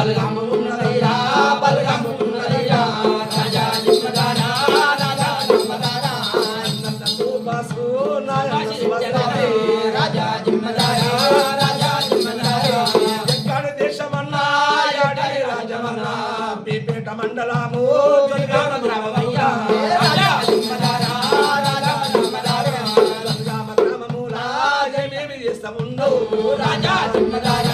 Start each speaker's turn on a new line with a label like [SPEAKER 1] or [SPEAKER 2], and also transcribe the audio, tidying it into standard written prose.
[SPEAKER 1] బలరామ ఉన్నదయ్యా బలరామ ఉన్నదయ్యా రాజా జిమ్మదారా రాజా జిమ్మదారా boss రాజా జిమ్మదారా రాజా జిమ్మదారా ఎక్కడ దేశమన్నా ఎడలి రాజమన్నా పీపేట మండలము దుర్గామ గ్రామమయ్యా రాజా జిమ్మదారా రాజా జిమ్మదారా దుర్గామ గ్రామములా ఏమేమి చేస్తాముండవు రాజా జిమ్మదారా